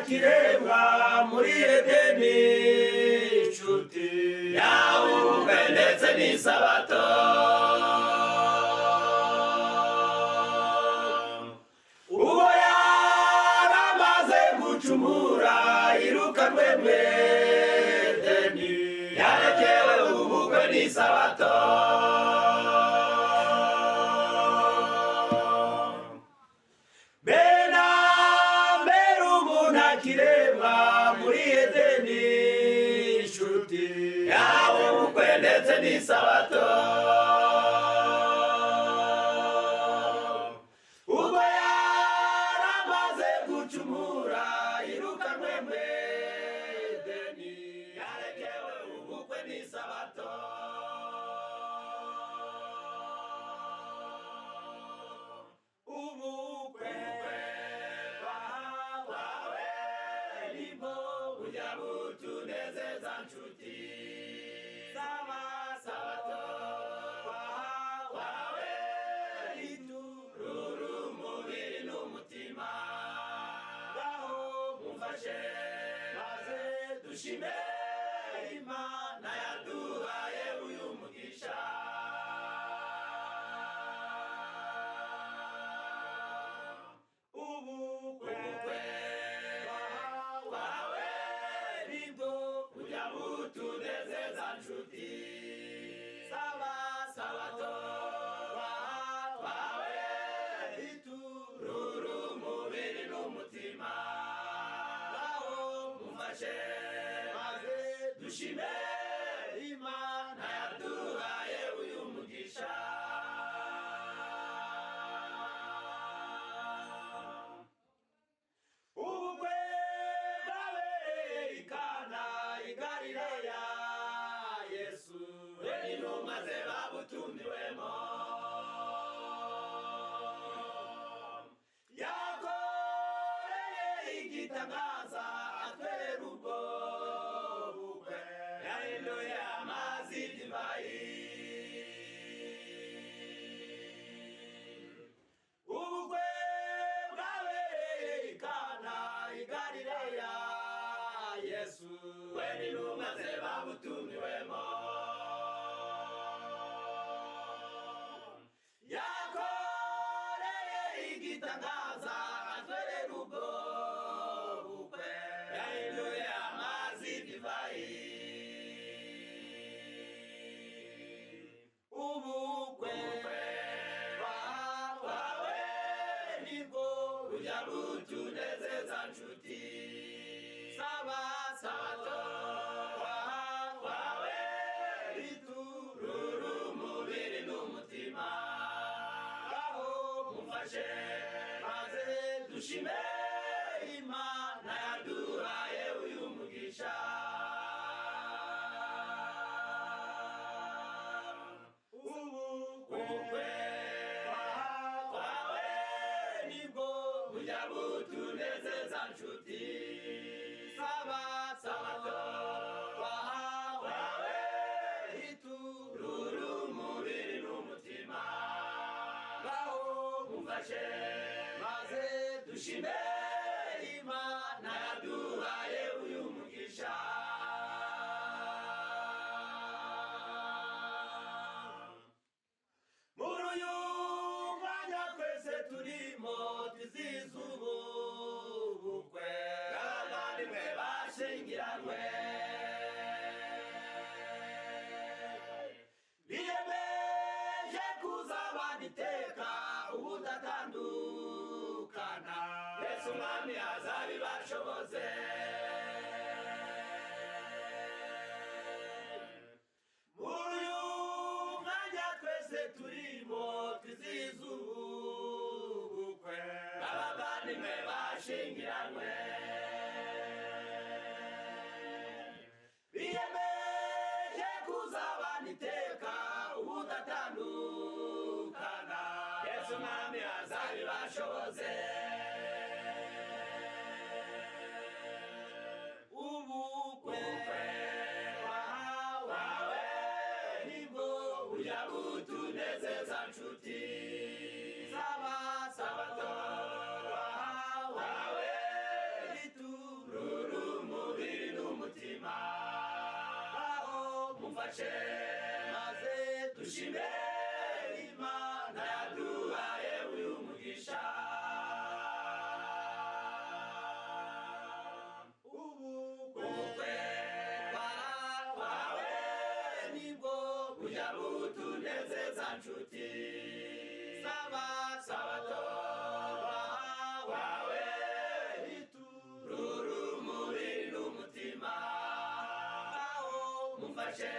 kiremwa muri Edeni, inshuti yawe ubukwe ndetse n'isabato. Uwo yaramaze gucumura yirukanwe mu Edeni, yarekewe ubukwe n'isabato. Kiremwa muri Edeni, inshuti yawe ubukwe ndetse n'isabato. Ubwo yaramaze gucumura yirukanwe mu Edeni, yarekewe ubukwe n'isabato. Butunezeza nshuti sabato wawe itururu umubiri n'umutima. Ngaho mumfashe maze dushime Imana yaduhaye uyu mugisha. Butunezeza nshuti sabato wawe itururu umubiri n'umutima. Ngaho mumfashe maze dushime Imana yaduhaye uyu mugisha. Ubukwe bwabereye i Kana i Galilaya, Yesu we n'intumwa ze babutumiwemo. Yakoreye igitangaza atwera ubwo bukwe, yahinduye amazi divayi. Ubukwe bwabereye i Kana i Galilaya, Yesu we n'intumwa ze babutumiwemo. Yakoreye igitangaza atwerera ubwo bukwe, yahinduye amazi divayi. Ubukwe wawe nibwo burya butunezeza nshuti sabato wawe itururu umubiri n'umutima. Ngaho mumfashe maze dushime Imana yaduhaye uyu mugisha. Ubukwe wawe nibwo burya butunezeza nshuti sabato wawe itururu umubiri n'umutima. Ngaho mumfashe maze dushime Imana yaduhaye uyu mugisha. Muri uyu mwanya twese turimo tuziza ubukwe bw'abavandimwe bashyingiranywe. Biyemeje kuzabana iteka ubudatandukana, Yesu umwami azabibashoboze. Muri uyu mwanya twese turimo twizihiza ubukwe bw'abavandimwe bashyingiranywe. Biyemeje kuzabana iteka ubudatandukana, Yesu umwami azabibashoboze. Ubukwe wawe nibwo burya butunezeza nshuti sabato wawe nshuti sabato wawe rurumuri n'umutima mufashe